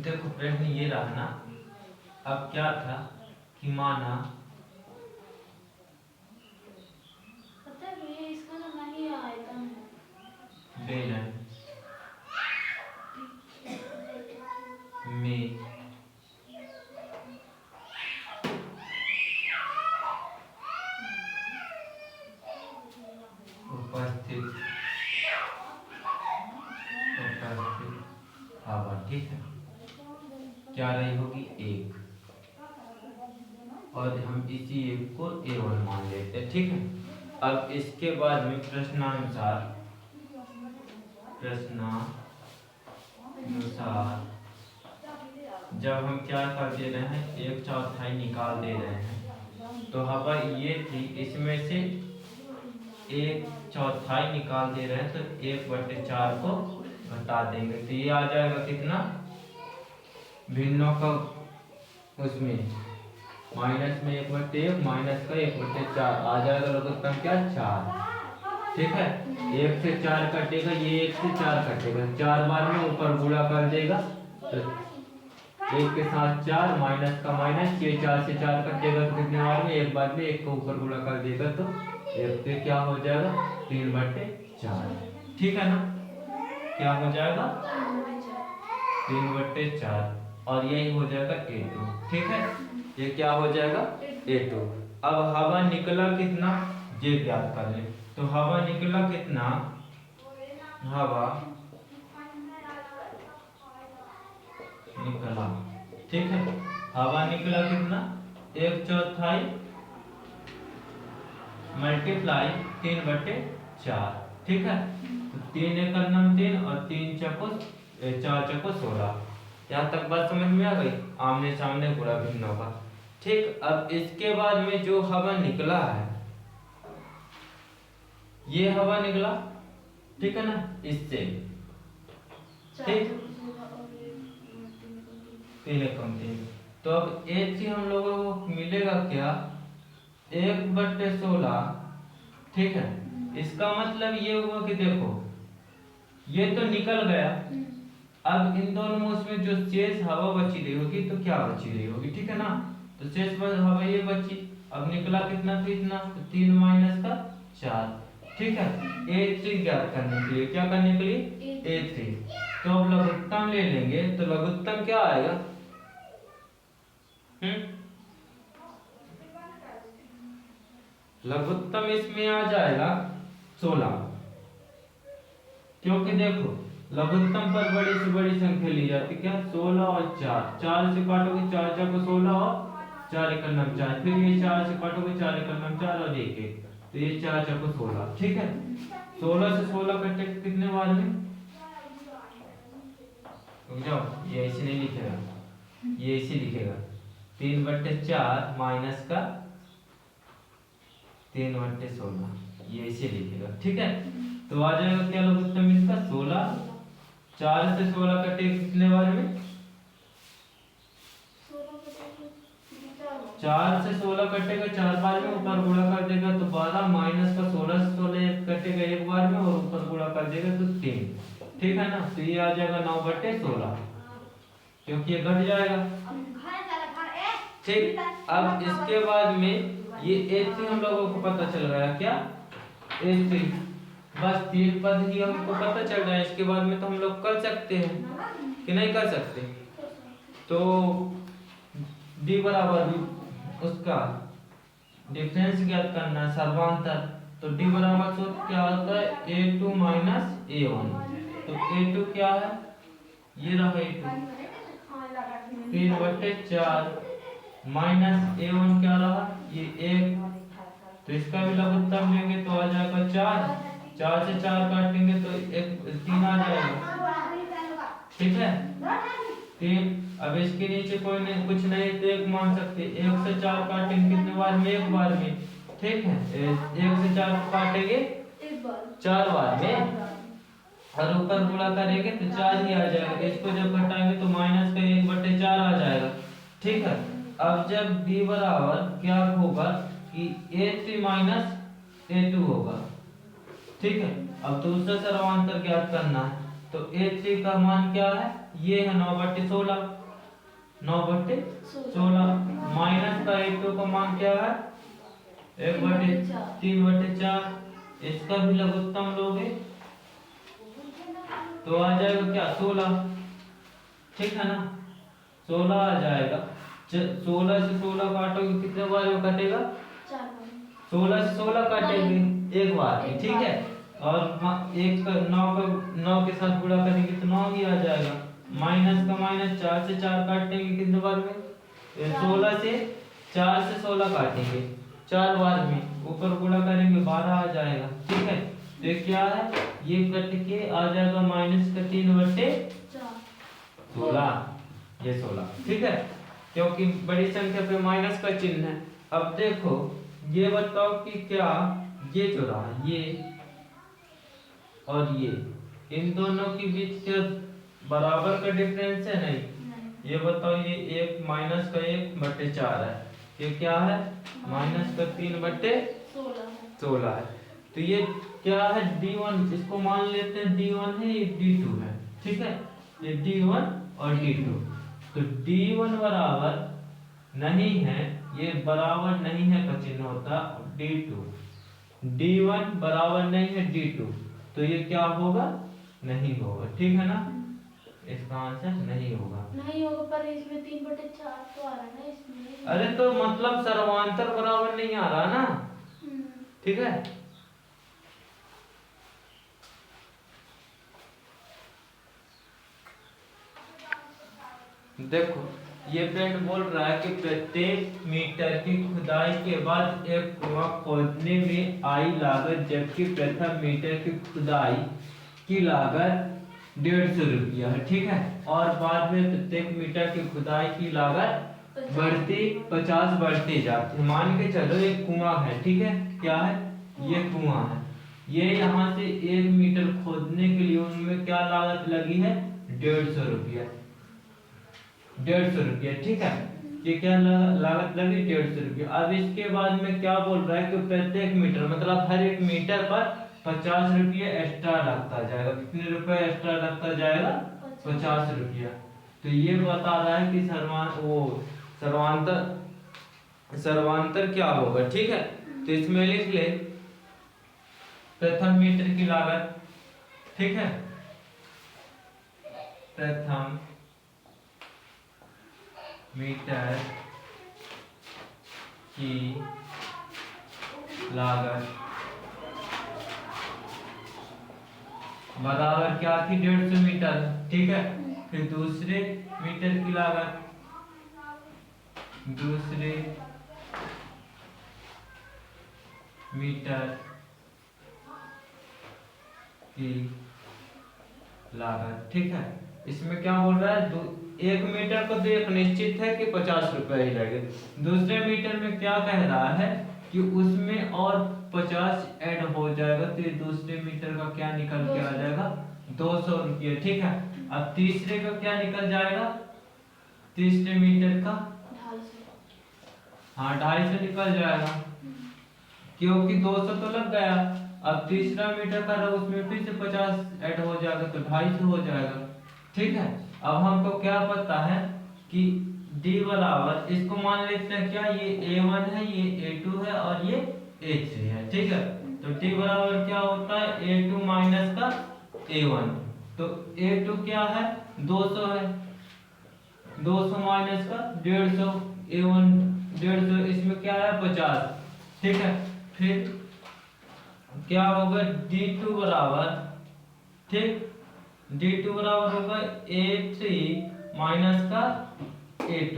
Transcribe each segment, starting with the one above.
देखो प्रश्न ये रहा ना। अब क्या था कि माना पता है ये इसका तो नहीं आयतन है। बेलन में उपस्थित हवा, ठीक है, क्या रही होगी? एक। और हम इसी एक को A1 मान लेते हैं, ठीक है। अब इसके बाद में प्रश्नानुसार जब हम क्या कर दे रहे हैं, एक चौथाई निकाल दे रहे हैं, तो हवा ये थी, इसमें से एक चौथाई निकाल दे रहे हैं, तो 1/4 को घटा देंगे, तो ये आ जाएगा कितना? भिन्नों का उसमें माइनस में 1/1 माइनस का 1/4 आ जाएगा, लघुत्तम क्या? 4, ठीक है। 1 से 4 कटेगा, ये 1 से 4 कटेगा, 4 बार में ऊपर गुणा कर देगा, तो 1 के साथ 4 माइनस का माइनस, ये 4 से 4 कटेगा तो कितने बार में? एक बार में 1 को ऊपर गुणा कर देगा, तो 1 से क्या हो जाएगा? 3/4, ठीक है ना। क्या हो जाएगा? 3/4, और यही हो जाएगा A2, ठीक है। ये क्या हो जाएगा? A2। अब हवा निकला कितना, ये ज्ञात कर ले। तो हवा निकला कितना? हवा निकला, ठीक है। हवा निकला कितना? 1/4 मल्टीप्लाई 3/4, ठीक है। तो 3 एकड़ 3 और 3 चको 4 चको 16। यहाँ तक बात समझ में आ गई? आमने सामने गुणा भिन्न होगा, ठीक। अब इसके बाद में जो हवा निकला है, ये हवा निकला, ठीक है ना, इससे, ठीक। 3 एकम 3, तो अब AC हम लोगों को मिलेगा क्या? 1/16, ठीक है। इसका मतलब ये हुआ कि देखो ये तो निकल गया, अब इन दोनों में उसमें जो शेष हवा बची रही होगी, तो क्या बची रही होगी, ठीक है ना। तो शेष हवा ये बची। अब निकला कितना? तो इतना, तो 3 माइनस का 4, ठीक है। A3 ज्ञात करने के लिए, क्या करने के लिए? A3। तो अब लघुत्तम ले लेंगे, तो लघुत्तम क्या आएगा? लघुत्तम इसमें आ जाएगा 16, क्योंकि देखो लघुत्तम पर बड़ी से बड़ी संख्या ली जाती, क्या? 16 और 4, 4 से काटोगे 4 4 को 16 और 4 एकड़ 4, फिर ये 4 से काटोगे 4 एकड़ 4 और 1 1, तो ये 4 4 को 16, ठीक है। 16 से 16 कटे कितने बार में? रुक जाओ, ये ऐसे नहीं लिखेगा, ये ऐसे लिखेगा, 3/4 माइनस का 3/16, ये ऐसे लिखेगा, ठीक है। तो आ जाएगा क्या लघुत्तम इसका? 16। 4 से 16 कटे कितने बार में? 4 से 16 कटेगा 4 बार में, ऊपर गुणा कर देगा तो 12, माइनस का 16 से 16 कटेगा 1 बार में, और ऊपर गुणा कर देगा तो 3, ठीक है ना। तो ये आ जाएगा 9/16, क्योंकि ये घट जाएगा, ठीक। अब इसके बाद में ये A3 हम लोगों को पता चल गया, क्या? A3, बस 3 पद ही हमको पता चल रहा है। इसके बाद में तो हम लोग कर सकते हैं कि नहीं कर सकते? तो D बराबर उसका डिफरेंस ज्ञात करना है, सर्वांतर। तो D बराबर सूत्र क्या होता है? A2 minus A1। तो A2 क्या है? ये रहा A2, 3/4 माइनस A1 क्या रहा? ये 1। तो इसका भी लघुत्तम लेंगे तो आ जाएगा 4, 4 से 4 काटेंगे तो 3 आ जाएगा, ठीक है। 3। अब इसके नीचे कोई नहीं, कुछ नहीं, तो 1 मान सकते। 1 से 4 काटेंगे कितने बार में? 1 बार में, ठीक है। 1 से 4 काटेंगे 4 बार में, और ऊपर गुणा करेंगे तो 4 ही आ जाएगा। इसको जब घटाएंगे तो माइनस का 1/4 आ जाएगा, ठीक है। अब जब D बराबर क्या होगा कि A3 माइनस A2 होगा, ठीक है। अब दूसरा सर्वांतर ज्ञात करना है, तो A3 का मान क्या है, ये है 9/16, 9/16 माइनस का A2 का मान क्या है 1/3/4। इसका भी लघुत्तम लोगे तो आ जाएगा क्या 16, ठीक है ना, 16 आ जाएगा। 16 से 16 काटोगे कितने बार में कटेगा, 16 से 16 काटेंगे एक बार में, ठीक है। और एक 9 के साथ गुणा करेंगे तो 9 ही आ जाएगा। माइनस का माइनस 4 से 4 काटेंगे कितने बार में, 16 से 4 से 16 काटेंगे 4 बार में, ऊपर गुणा करेंगे 12 आ जाएगा, ठीक है। तो ये क्या है, ये कट के आ जाएगा माइनस का 3/16, ये 16, ठीक है, क्योंकि बड़ी संख्या पे माइनस का चिन्ह है। अब देखो ये बताओ कि क्या ये जो रहा ये और ये, इन दोनों के बीच क्या बराबर का डिफरेंस है, नहीं। ये बताओ ये 1 माइनस का 1/4 है, ये क्या है माइनस का 3/16 है। तो ये क्या है D1, इसको मान लेते हैं D1 है, ये D2 है, ठीक है, ये D1 और D2। तो D1 बराबर नहीं है, ये बराबर नहीं है का चिन्ह होता D2, D1 बराबर नहीं है D2, तो ये क्या होगा, नहीं होगा, ठीक है ना, इसका आंसर नहीं होगा। पर इसमें 3/4 तो आ रहा है ना इसमें। अरे तो मतलब सर्वांतर बराबर नहीं आ रहा ना, ठीक है। देखो ये फ्रेंड बोल रहा है कि प्रत्येक मीटर की खुदाई के बाद एक कुआं खोदने में आई लागत, जबकि प्रथम मीटर की खुदाई की लागत 150 रुपया है, ठीक है। और बाद में प्रत्येक मीटर की खुदाई की लागत 50 बढ़ती जाती है। मान के चलो एक कुआं है, ठीक है, क्या है, ये कुआं है, ये यहाँ से 1 मीटर खोदने के लिए उनमें क्या लागत लगी है 150 रुपया, 150 रुपया, ठीक है। ये क्या लागत लगी 150 रुपया। अब इसके बाद में क्या बोल रहा है कि प्रत्येक मीटर मतलब हर एक मीटर पर 50 रुपये एक्स्ट्रा लगता जाएगा। कितने रुपए एक्स्ट्रा लगता जाएगा, 50 रुपया। तो ये बता रहा है कि सर्वांतर क्या होगा, ठीक है। तो इसमें लिख ले प्रथम मीटर की लागत, ठीक है, प्रथम मीटर की लागत बराबर क्या थी 150 मीटर, ठीक है। फिर दूसरे मीटर की लागत, दूसरे मीटर की लागत, ठीक है। इसमें क्या बोल रहा है, 1 मीटर को तो एक निश्चित है कि 50 रुपए ही लगे। दूसरे मीटर में क्या कह रहा है कि उसमें और 50 ऐड हो जाएगा, तो ये दूसरे मीटर का क्या निकल के आ जाएगा 200 रुपये, ठीक है। अब तीसरे का क्या निकल जाएगा, तीसरे मीटर का 250 निकल जाएगा, क्योंकि 200 तो लग गया। अब तीसरा मीटर का उसमें फिर से 50 ऐड हो जाएगा तो 250 हो जाएगा, ठीक है। अब हमको क्या पता है कि D बराबर, इसको मान लेते हैं क्या, ये A1 है, ये A2 है और ये A3 है, ठीक है। तो D बराबर क्या होता है A2 माइनस का A1। तो A2 क्या है 200 है, 200 माइनस का 150, A1 150, इसमें क्या है 50, ठीक है। फिर क्या होगा D2 बराबर, ठीक, D2 बराबर होगा A3 माइनस का A2,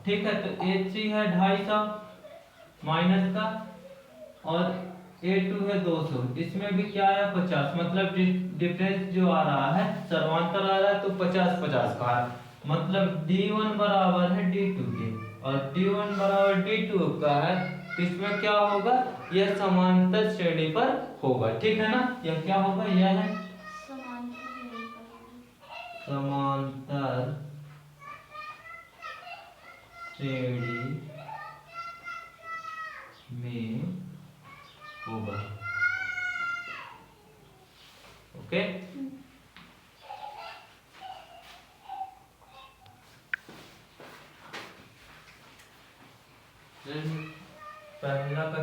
ठीक है। तो A3 है 250 माइनस का और A2 है 200, इसमें भी क्या है 50, मतलब डिफरेंस जो आ रहा है सर्वांतर आ रहा है तो 50-50 का है, मतलब D1 बराबर है D2 के और D1 बराबर D2 का है, तो इसमें क्या होगा, यह समांतर श्रेणी पर होगा, ठीक है ना। यह क्या होगा, यह है समांतर श्रेणी में होगा, ओके।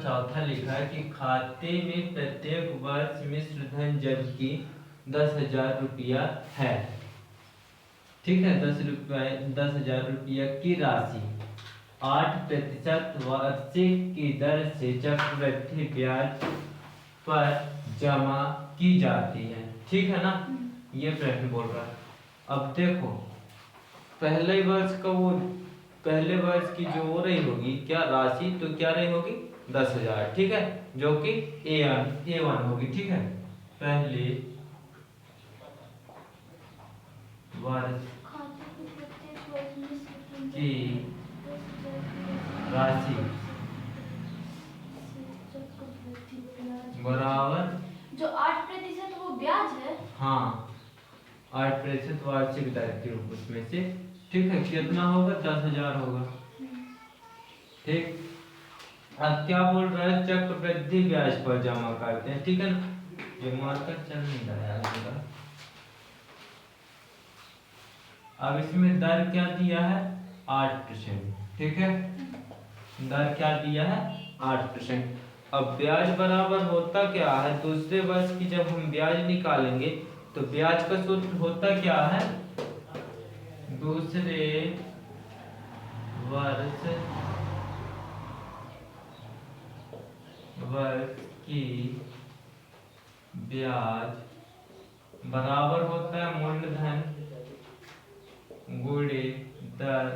चौथा लिखा है कि खाते में प्रत्येक वर्ष मिश्र धन जबकि 10,000 रुपया है। ठीक है, 10,000 रुपया की राशि 8% वार्षिक की दर से चक्रवृद्धि ब्याज पर जमा की जाती है। ठीक है ना, ये प्रश्न बोल रहा है। अब देखो पहले वर्ष की जो हो रही होगी क्या राशि, तो क्या रही होगी 10,000। ठीक है, जो कि A1 होगी। ठीक है, पहले वर्ष की राशि बराबर जो 8% वो ब्याज है। हाँ, 8% वार्षिक दर के रूप उसमें से। ठीक है, कितना होगा 10,000 होगा। ठीक, अब क्या बोल रहा है, चक्रवृद्धि ब्याज पर जमा करते हैं। ठीक है ना, ये मार्कर चल नहीं रहा है मेरा। अब इसमें दर क्या दिया है 8%। ठीक है, दर क्या दिया है 8%। अब ब्याज बराबर होता क्या है, दूसरे वर्ष की जब हम ब्याज निकालेंगे तो ब्याज का सूत्र होता क्या है, दूसरे वर्ष की ब्याज बराबर होता है मूलधन गुणे दर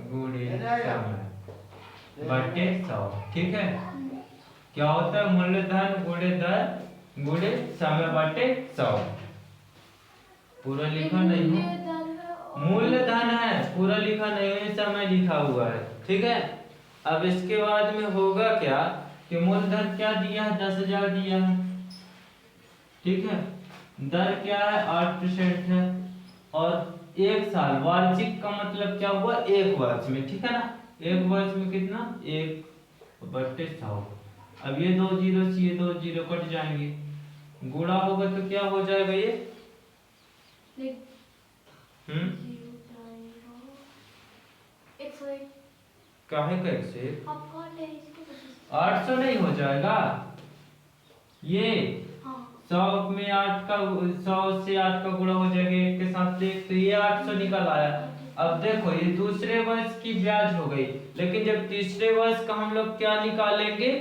गुणे समय बटे 100। ठीक है, क्या होता है मूलधन गुणे दर गुणे समय बटे 100। पूरा लिखा नहीं है, मूलधन है, पूरा लिखा नहीं है, समय लिखा हुआ है। ठीक है, अब इसके बाद में होगा क्या कि मूलधन क्या दिया है 10,000 दिया है। ठीक है, दर क्या है 8% है, और एक साल वार्षिक का मतलब क्या हुआ एक वर्ष में। ठीक है ना, एक वर्ष में कितना 1/100। अब ये 2 जीरो से ये 2 जीरो कट जाएंगे, गुणा होगा तो क्या हो जाएगा ये काहे का 101 800 नहीं हो जाएगा ये। 100 में 8 का 100 से 8 का गुणा हो जाएगा 1 के साथ एक, तो ये 800 निकल आया। अब देखो ये दूसरे वर्ष की ब्याज हो गई, लेकिन जब तीसरे वर्ष का हम लोग क्या निकालेंगे,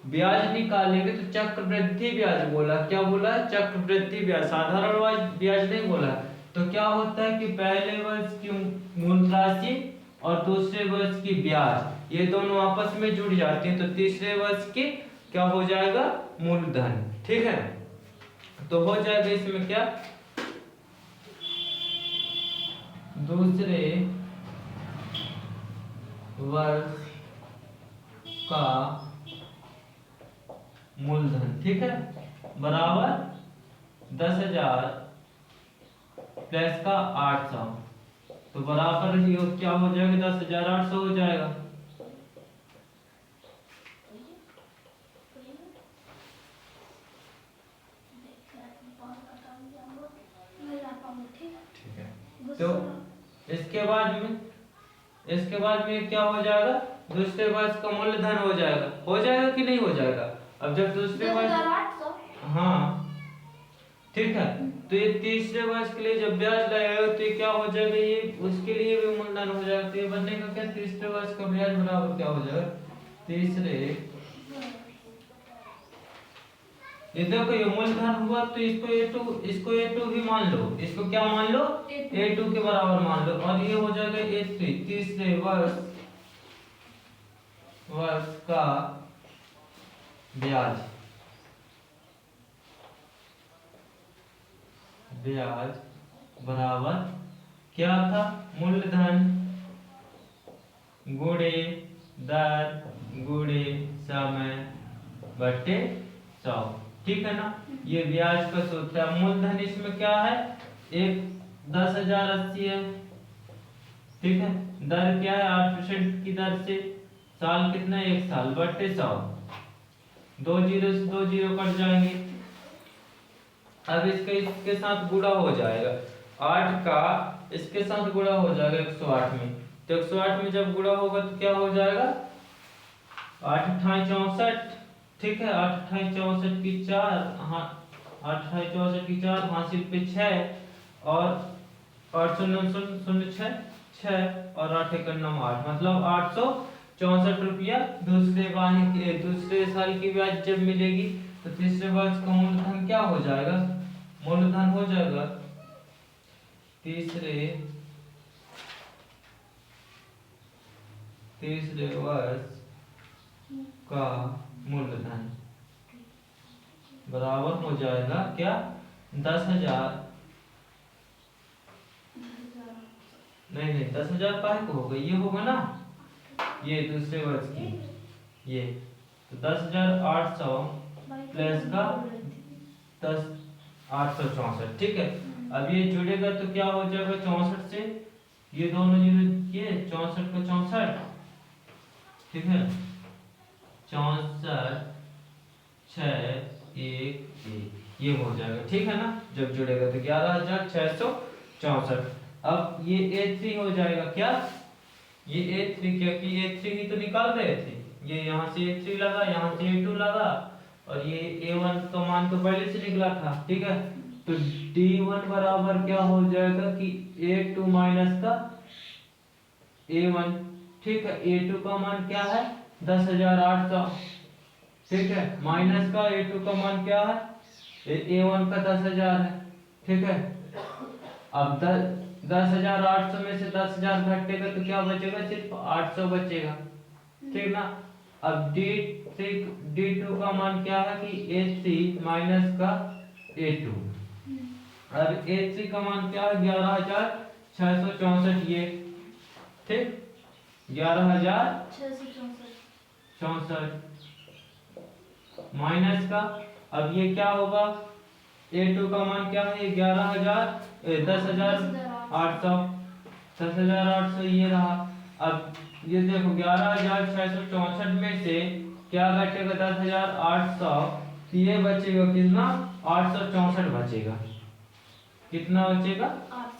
ब्याज निकालेंगे तो चक्रवृद्धि ब्याज बोला। क्या बोला, चक्रवृद्धि ब्याज, साधारण ब्याज नहीं बोला। तो क्या होता है कि पहले वर्ष की मूल राशि और दूसरे वर्ष की ब्याज ये दोनों आपस में जुड़ जाती हैं, तो तीसरे वर्ष की क्या हो जाएगा मूलधन। ठीक है, तो हो जाएगा इसमें क्या दूसरे वर्ष का मूलधन। ठीक है, बराबर 10,000 प्लस का 800, तो बराबर ही क्या हो जाएगा 10,800 हो जाएगा। ठीक है, तो इसके बाद में क्या हो जाएगा, दूसरे वर्ष का मूलधन हो जाएगा कि नहीं हो जाएगा। अब जब दूसरे वर्ष, हाँ ठीक है, तो ये तीसरे वर्ष के लिए जब ब्याज लगेगा तो ये क्या हो जाएगा, ये उसके लिए भी मूलधन हो जाएगा। तो ये बनने का क्या, तीसरे वर्ष का ब्याज बराबर क्या हो जाएगा तीसरे, ये देखो ये मूलधन हुआ तो इसको A2 भी मान लो, इसको क्या मान लो A2 के बराबर मान लो, और ये हो जाएगा A3 तीसरे वर्ष का ब्याज बराबर क्या था, मूलधन गुणे दर गुणे समय बटे 100। ठीक है ना, ये ब्याज का सूत्र है। मूलधन इसमें क्या है, 10,080 है। ठीक है, दर क्या है 8% की दर से, साल कितना है 1 साल बटे 100, 2 जीरो से 2 जीरो कट जाएंगे। अब इसके साथ गुणा हो जाएगा, 8 का इसके साथ गुणा हो जाएगा 108 में, तो 108 में जब गुणा होगा तो क्या हो जाएगा 8 अट्ठाई 64, ठीक है। 8 अट्ठाई 64 की 4, हाँ 8 अट्ठाई 64 की 4, हासिल पे 6 और 8 शून्य शून्य शून्य 6 6 और 8 एक 9 8, मतलब 864 रुपया दूसरे वाहे के दूसरे साल की ब्याज जब मिलेगी तो तीसरे वर्ष का मूलधन क्या हो जाएगा? मूलधन हो जाएगा तीसरे वर्ष का मूलधन बराबर हो जाएगा क्या? 10,000, नहीं 10,000 काहे को होगा? ये होगा ना, ये दूसरे वर्ष की ये, तो 10,800 प्लस का 10,864, ठीक है। अब ये जुड़ेगा तो क्या हो जाएगा? 64 से ये दोनों जीरो, ये 64 को 64, ठीक है। 64 6 1 1 ये हो जाएगा, ठीक है ना। जब जुड़ेगा तो 11,664। अब ये A3 हो जाएगा क्या? ये A3, क्योंकि A3 ही तो निकाल रहे थे, ये यहाँ से A3 लगा, यहाँ से A2 लगा और ये A1 का मान तो पहले से निकला था, ठीक है। तो D1 बराबर क्या हो जाएगा कि A2 माइनस का A1, ठीक है। A2 का मान क्या है? 10,800, ठीक है, माइनस का A2 का मान क्या है? A1 का 10,000 है, ठीक है। अब 10,800 में से 10,000 घटेगा तो क्या बचेगा? सिर्फ 800 बचेगा, ठीक ना। अब D2 का मान क्या है कि A3 माइनस का A2, अब A3 का मान क्या है? 11,664, ये ठीक, 11,664 माइनस का, अब ये क्या होगा? A2 का मान क्या है? 10,800, 10,800 ये रहा। अब ये देखो 11,664 में से क्या घटेगा? 10,800, ये बचेगा कितना? 864 बचेगा। कितना बचेगा?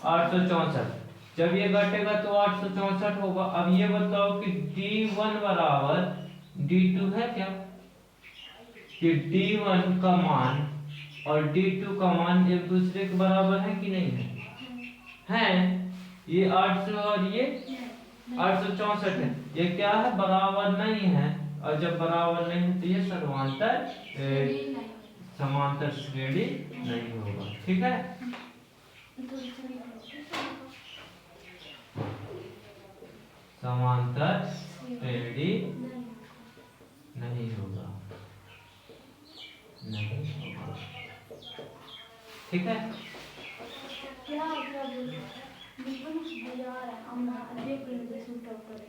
864। जब ये घटेगा तो 864 होगा। अब ये बताओ कि D1 बराबर D2 है क्या? कि D1 का मान और D2 का मान एक दूसरे के बराबर है कि नहीं है? हैं, ये 800 और ये 864 है, ये क्या है? बराबर नहीं है। और जब बराबर नहीं है तो ये समांतर श्रेणी नहीं होगा, ठीक है। समांतर श्रेणी नहीं होगा, नहीं होगा, ठीक है। क्या मतलब